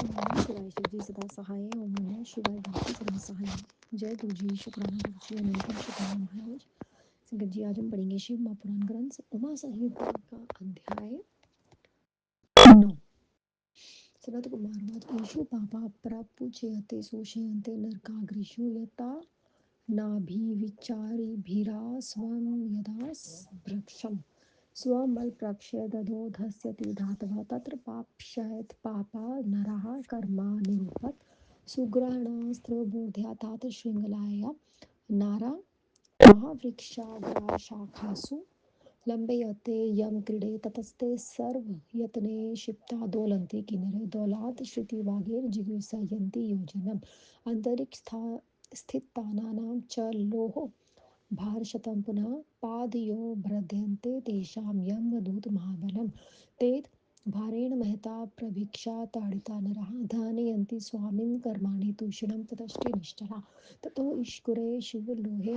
नमः शिवाय शिवजी सदा सहाय ओम नमः शिवाय भक्ति सदा सहाय। जय गुरु जी, शुक्राना गुरु जी, अनंतम शुक्राना महाराज। संगत जी, आज हम पढ़ेंगे शिव महापुराण ग्रंथ उमा संहिता का अध्याय 9। सनत कुमार ईशु पापा प्रपुच्यते शोषयन्ते नरकाग्निषु यथा नाभिविचारिभिरा स्वं यदा भृक्षम् स्वमल्प्रक्ष्य दधोधस्यति धातवः तत्र पाप्स्येत् पापा नरः कर्मा निरूपत् सुग्रहणास्त्रबोध्या तात शृङ्खलाया नारा महावृक्षाग्रशाखासु लम्बयते यं क्रीडे ततस्ते सर्वयत्ने क्षिप्ता दोलन्ति किन्नरे दौलात् श्रुतिवागैर्जिगीषयन्ति योजनम् अन्तरिक्षस्था स्थितानां च लोह भारशतं पुनः पादयो भ्रद्यन्ते तेषां यमदूतमहाबलं तेत् भारेण महता प्रभीक्षा ताडिता नरः धानयन्ति स्वामिन् कर्माणि तूष्णीं ततश्च ततो ईश्वरे शिवलोहे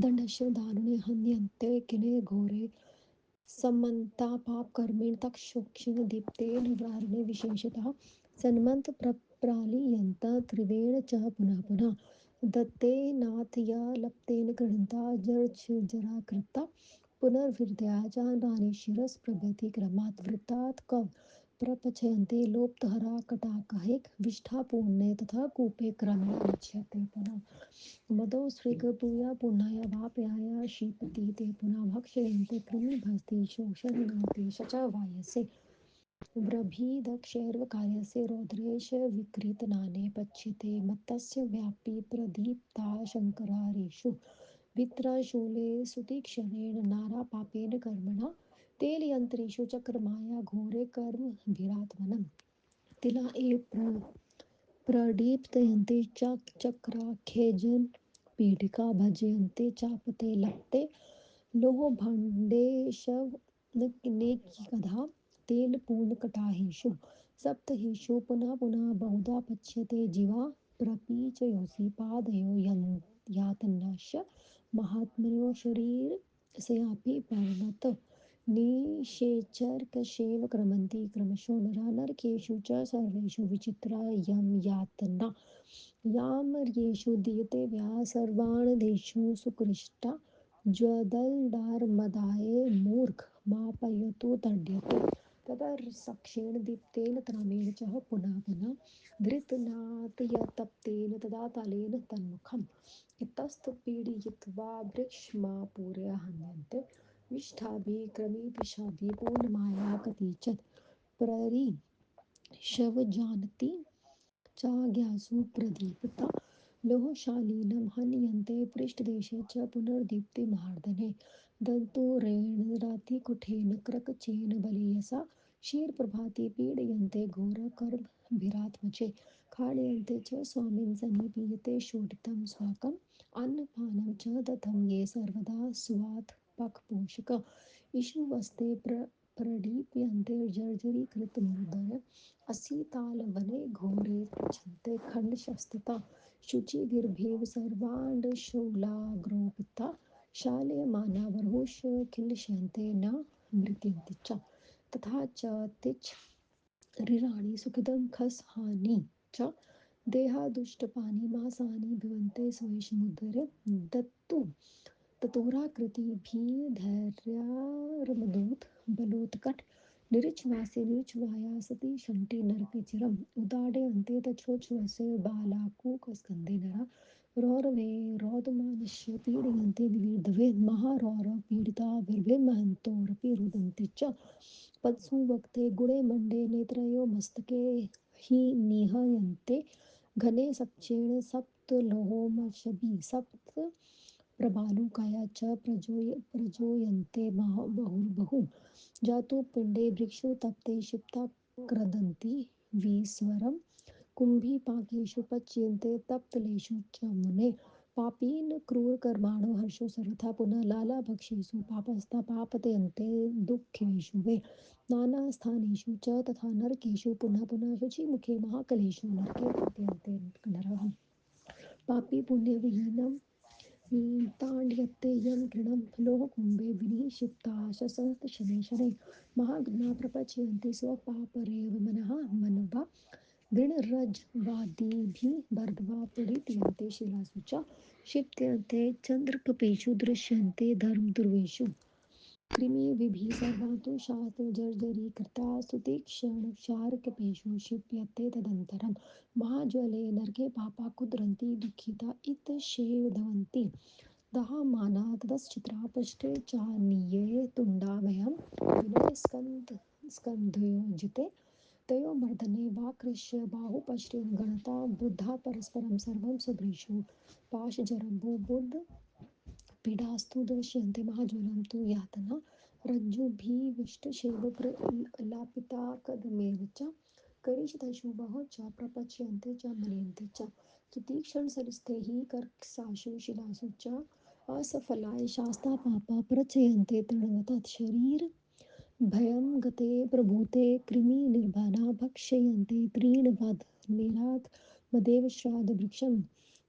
दण्डस्य दारुणे हन्यन्ते किने घोरे सम्मन्तापापकर्मेण तक्षोक्षिणदीप्तेन व्रारणे विशेषतः सन्मन्त प्रप्रालीयन्त त्रिवेण च पुनः पुनः दत्तेनाथया लप्तेन गृह्णन्ता जराकृता पुनर्विद्या जानानि शिरस्प्रभृति क्रमात् वृत्तात् कव प्रपचयन्ते लोप्तहरा कटाकहेक विष्ठापूर्णे तथा कूपे क्रमे मुच्यते पुनः मदो सृगभूया पुण्याय वाप्याय शीतति ते पुनः भक्षयन्ते कृमिभस्ति शोषयन्ति च वायसे व्रभिदक्षैर्वकार्यस्य रौद्रेश विकृतनाने पच्यते मत्तस्य व्यापी प्रदीप्ता शङ्करारेषु वित्राशूले सुतीक्ष्णेन नारापापेन कर्मणा तेलयन्त्रेषु चक्रमाया घोरे कर्मभिरात्मनम् तिला एव प्रदीप्तयन्ते चक्राख्यजन पीठिका भजयन्ते चापते लप्ते लोहभाण्डेशवनेकधा तेलपूर्णकटाहेषु सप्तहेषु पुनः पुनः बहुधा पच्यते जीवा प्रपीचयोषि पादयो यातनश्च महात्मनो शरीरस्यापि परिणत निषेचर्कशैव क्रमन्ति क्रमशो नरा नरकेषु च सर्वेषु विचित्रा यं यातना यामर्येषु दीयते व्या सर्वाणदेषु सुकृष्टा ज्वदल्डार्मदाय मूर्ख मापयतु तड्यते तदर्सक्षेण दीप्तेन त्रमेण च पुनः पुनः धृतनाथयतप्तेन तदा तलेन तन्मुखम् इतस्तु पीडयित्वा वृक्षमापूर्य हन्यन्ते विष्ठाभिः क्रमीपिशाभिः पूर्णमाया कतिचित् प्ररिशवजानति चाज्ञासु प्रदीप्ता लोहशालीनं हन्यन्ते पृष्ठदेशे च पुनर्दीप्तिमहार्दने दन्तुरेणरातिकुठेन क्रकचेन बलीयसा क्षीरप्रभाति पीडयन्ते घोरकर्मभिरात्मजे खादयन्ते च स्वामिन् सन्निपीयते शोडितं स्वाकम् अन्नपानं च दत्तं ये सर्वदा स्वात्पकपोषक इषुवस्ते प्रदीप्यन्ते जर्जरीकृतमुदय असीतालवने घोरे पृच्छन्ते खण्डशस्त्रता शुचिभिर्भेव सर्वाण्डशूलाग्रोपिता शाल्यमाना बर्हुष किल्बिषन्ते न मृत्यन्ति च तथा च तिच्छ रिराणि सुखदं खसहानि च देहादुष्टपानि मासानि भवन्ते स्वेषमुदरे दत्तु ततोराकृतिभिर्धैर्यारमदूत बलोत्कट निरिच्वासे निरिच्वाया सती शण्टे नरकचिरम् उदाडयन्ते तच्छोच्ഛ्वसे बालाकूकस्कन्धे नरा रौरवे रौदमानस्य पीडयन्ते विविधवे महारौरवपीडिता विर्भिर्महन्तोरपि रुदन्ति च पत्सुवक्ते गुणे मण्डे नेत्रयो मस्तके हि निहयन्ते घने सक्षेण सप्तलोहोमशबी सप्त प्रबालुकाया च प्रजोयन्ते बहुर्बहु जातु पिण्डे वृक्षो तप्ते क्षिप्ता क्रदन्ति विस्वरं कुम्भीपाकेषु पच्यन्ते तप्तलेषु च मुने पापीन क्रूरकर्माणो हर्षो सर्वथा पुनः लालाभक्षेषु पापस्था पापतयन्ते दुःखेषु वे नानास्थानेषु च तथा नरकेषु पुनः पुनः शुचिमुखे महाकलेषु नरके पत्यन्ते नरः पापी पुण्यविहीनं ताड्यते यं घृणं लोहकुम्भे विनिक्षिप्ता शशत शनैः शनैः महाघ्ना प्रपच्यन्ते स्वपापरेव मनः मनवा गृणरज्वादिभिर्बर्ध्वा पीडित्यन्ते शिलासु च क्षिप्यन्ते चन्द्रकपेषु दृश्यन्ते धर्मध्रुवेषु कृमिभिः सर्वातु शास्त्रजर्जरीकृता सुतीक्ष्णक्षारकपेषु क्षिप्यते तदन्तरं महाज्वले नरके पापा कुद्रन्ति दुःखिता इत्यशेवधवन्ति दहामाना ततश्चित्रा पृष्ठे चानीये तुण्डाभयं विनये स्कन्धयोजिते तयो मर्दने वाकृष्य बाहुपश्रेण गणता वृद्धा परस्परं सर्वं सदृशो पाशजरम्बो बुद्ध पीडास्तु दृश्यन्ते महाज्वलं तु यातना रज्जुभिविष्टशैलप्रलापिता कदमेव च करिष्ठशुभः च प्रपच्यन्ते च मन्यन्ते च सुतीक्ष्णसरिस्थैः कर्कशासु शिलासु च असफलाय शास्ता पापा प्रचयन्ते तृणवत् शरीर भयं गते प्रभूते कृमिनिर्बाधा भक्षयन्ते तृणवद् मदेव श्राद्धवृक्षं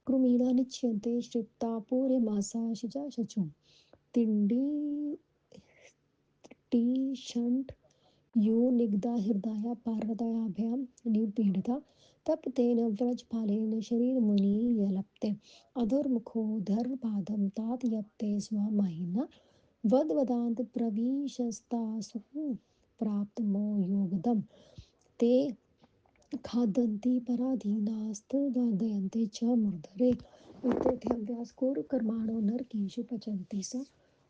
कृमिणा निच्यन्ते श्रिप्ता पूर्यमासा शिजा तिण्डिटिषण्ट् यो हृदया पार्वत्याभ्यां निपीडिता तप्तेन व्रजपालेन शरीरमुनियलप्ते अधोर्मुखोदरपादं तात यप्ते स्वमहिम्ना वद्वदान्तप्रविशस्तासु प्राप्तमो योगदं ते खादन्ति पराधीनास्तदयन्ते च मूर्धरे इत्यर्थव्यासकोरुकर्माणो नरकेषु पचन्ति स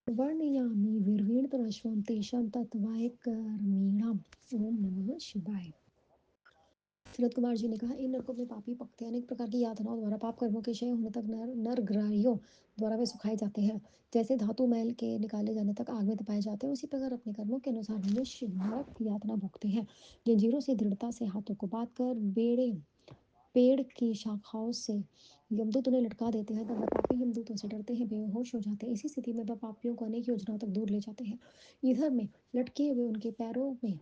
वर्णयामि वीर्येणतरश्वं तेषां तत्त्वायकर्मिणाम् ओम नमः शिवाय। सनत कुमार जी ने कहा, इन नरकों में पापी पकते अनेक प्रकार की यातनाओं द्वारा पाप कर्मों के क्षय होने तक नरग्राहियों द्वारा वे सुखाए जाते हैं। जैसे धातु मैल के निकाले जाने तक आग में तपाए जाते हैं, उसी प्रकार अपने कर्मों के अनुसार मनुष्य नरक यातना भोगते हैं। जंजीरों से दृढ़ता से हाथों को बांध कर पेड़ की शाखाओं से यमदूत उन्हें लटका देते हैं, तब वह पापी यमदूतों से डरते हैं, बेहोश हो जाते हैं। इसी स्थिति में वह पापियों को अनेक योजनाओं तक दूर ले जाते हैं। इधर में लटके हुए उनके पैरों में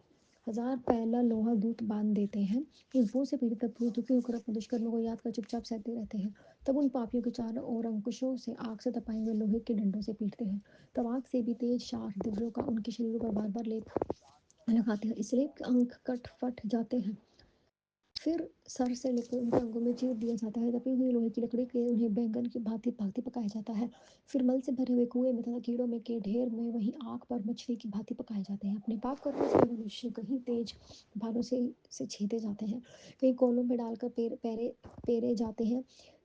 1000 पहला लोहा दूत बांध देते हैं। इस बोझ से पीड़ित पुरुष दुखी होकर अपने दुष्कर्मों को याद कर चुपचाप सहते रहते हैं। तब उन पापियों के चारों ओर अंकुशों से आग से तपाए हुए लोहे के डंडों से पीटते हैं। तब आग से भी तेज शार दिव्यों का उनके शरीरों पर बार बार लेप लगाते हैं, इसलिए अंक कट फट जाते हैं। फिर सर से लेकर उनके अंगों में चीर दिया जाता है। तपी हुई लोहे की लकड़ी के उन्हें बैंगन की भांति भांति पकाया जाता है। फिर मल से भरे हुए कुएं में तथा कीड़ों में के ढेर में वहीं आग पर मछली की भांति पकाए जाते हैं। अपने पाप कर्मों से मनुष्य कहीं तेज भालों से छेदे जाते हैं, कहीं कोलों में डालकर पेरे जाते हैं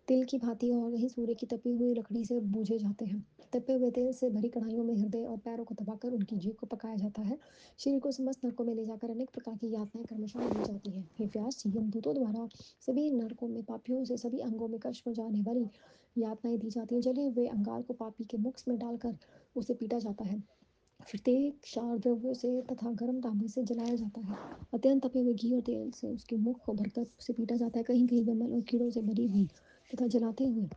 तिल की भांति, और कहीं सूर्य की तपी हुई लकड़ी से बूझे जाते हैं। तपे हुए तेल से भरी कढ़ाइयों में हृदय और पैरों को दबाकर उनकी जीभ को पकाया जाता है। शरीर को समस्त नरकों में ले जाकर अनेक प्रकार की यातनाएं क्रमशः दी जाती हैं। हे व्यास जी, यमदूतों द्वारा सभी नरकों में पापियों से सभी अंगों में कष्ट पहुंचाने वाली यातनाएं दी जाती हैं। जले हुए अंगार को पापी के मुख में डालकर उसे पीटा जाता है। फिर तेल क्षार द्रव्यों से तथा गर्म तांबे से जलाया जाता है। अत्यंत तपे हुए घी और तेल से उसके मुख को भरकर उसे पीटा जाता है। कहीं कहीं बमल और कीड़ों से भरी हुई तथा जलते हुए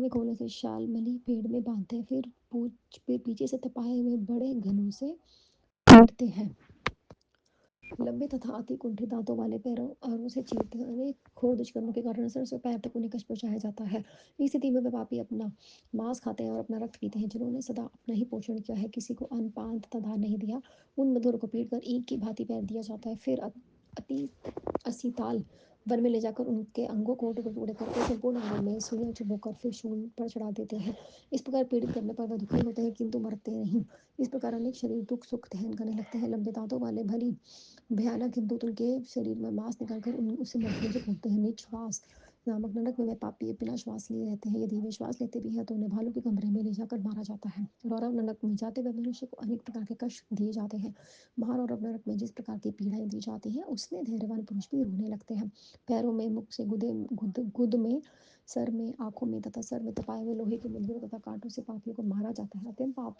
कोयले से शाल मली पेड़ में बांधते हैं। फिर पीछे से तपाए हुए बड़े घनों से पीटते हैं। लंबे तथा अति कुंठित दांतों वाले पैरों और से चीरते हैं। अनेक घोर दुष्कर्मों के कारण सर से पैर तक उन्हें कष्ट पहुंचाया जाता है। इस स्थिति में वे पापी अपना मांस खाते हैं और अपना रक्त पीते हैं। जिन्होंने सदा अपना ही पोषण किया है, किसी को अन्न पान तथा दान नहीं दिया, उन मधुर को पीट कर ईंट की भांति पैर दिया जाता है। फिर अति असीताल वन में ले जाकर उनके अंगों को टुकड़े टुकड़े करके संपूर्ण अंगों में सुइयां चुभोकर फिर शूल पर चढ़ा देते हैं। इस प्रकार पीड़ित करने पर वह दुखी होते हैं, किंतु मरते नहीं। इस प्रकार अनेक शरीर दुख सुख सहन करने लगते हैं। लंबे दांतों वाले भली भयानक हिमदूत उनके शरीर में मांस निकालकर उसे मरने से कूटते हैं। निश्वास नामक नरक में वे पापी बिना श्वास लिए रहते हैं। यदि वे श्वास लेते भी हैं तो उन्हें भालू के कमरे में ले जाकर मारा जाता है। रौरव नरक में जाते हुए मनुष्य को अनेक प्रकार के कष्ट दिए जाते हैं। महारौरव नरक में जिस प्रकार की पीड़ाएं दी जाती हैं, उसमें धैर्यवान पुरुष भी रोने लगते हैं। पैरों में, मुख से, गुद में, सर में, आंखों में तथा सर में तपाए हुए लोहे के मुंदरों तथा कांटों से पापियों को मारा जाता है। अत्यंत पाप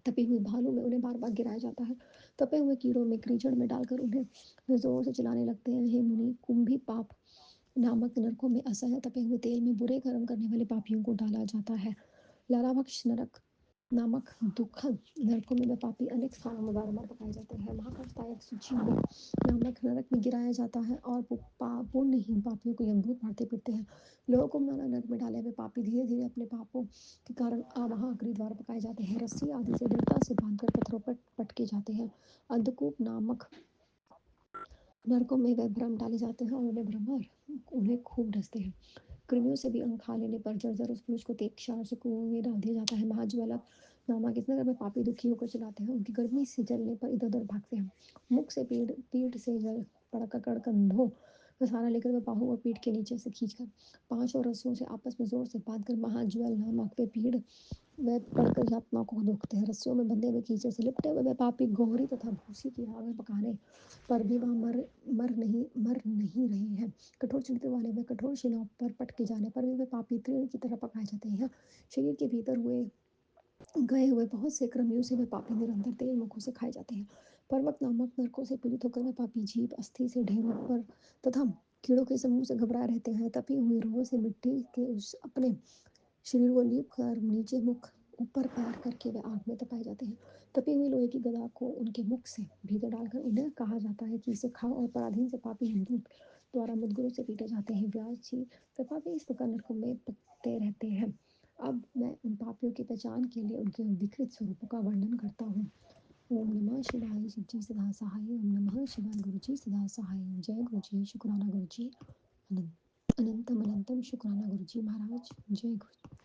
तपी हुई भालू में उन्हें बार बार गिराया जाता है। तपे हुए कीड़ों में कीचड़ में डालकर उन्हें जोर से चिल्लाने लगते हैं। हे मुनि, कुंभी पाप नामक नरकों में असह्य तपे हुए तेल में बुरे कर्म करने वाले पापियों को डाला जाता है। लालाभक्ष नरक नामक दुखद नरकों में वे पापी अनेक स्थानों में बारंबार पकाए जाते हैं। महाकष्टदायक सुचिम्ब नामक नरक में गिराया जाता है और पुण्यहीन पापियों को यमदूत मारते पीटते हैं। लोगों को माना नरक में डाले हुए पापी धीरे धीरे अपने पापों के कारण महाअग्नि द्वारा पकाए जाते हैं। रस्सी आदि से दृढ़ता से बांधकर पत्थरों पर पटके जाते हैं। अंधकूप नामक नरकों में वह भ्रम डाले जाते हैं और वे भ्रमर उन्हें खूब डसते हैं। कृमियों से भी अंग खा लेने पर जर्जर उस पुरुष को तेज क्षार से कुएं में डाल दिया जाता है। महाज्वालक नामक इस नगर में पापी दुखी होकर चलाते हैं। उनकी गर्मी से जलने पर इधर उधर भागते हैं। मुख से पीठ पीठ से जल पड़कड़ कंधों का सहारा लेकर वह बाहू और पीठ के नीचे से खींचकर पांच और रस्सियों से आपस में जोर से बांधकर महाज्वल नामक वे पीड़ वे पढ़कर आत्मा को दुखते हैं। रस्सियों में बंधे हुए कीचड़ से लिपटे हुए वे पापी गोहरी तथा भूसी की आग में पकाने पर भी वह मर नहीं रहे हैं। कठोर चरित्र वाले वे कठोर शिलाओं पर पटके जाने पर भी वे पापी तृण की तरह पकाए जाते हैं। शरीर के भीतर हुए गए हुए बहुत से क्रमियों से वे पापी निरंतर तेज मुखों से खाए जाते हैं। पर्वत नामक नरकों से पीड़ित होकर वे पापी जीभ अस्थि से ढेरों पर तथा कीड़ों के समूह से घबराए रहते हैं। तपी हुई रोह से मिट्टी के उस अपने शरीर को लीप कर नीचे मुख ऊपर पैर करके वे आग में तपाए जाते हैं। तपी हुई लोहे की गदा को उनके मुख से भीतर डालकर उन्हें कहा जाता है कि इसे खाओ, और पराधीन से पापी हिंदू द्वारा मुदगरों से पीटे जाते हैं। व्यास जी, वे पापी इस प्रकार नरकों में पकते रहते हैं। अब मैं उन पापियों की पहचान के लिए उनके विकृत स्वरूपों का वर्णन करता हूँ। ओम नमः शिवाय, शिव जी सदा सहाय। ओम नमः शिवाय, गुरु जी सदा सहाय। जय गुरु जी, शुक्राना गुरु जी। अनंत अनंतम अनंतम शुक्राना गुरु जी महाराज। जय गुरु।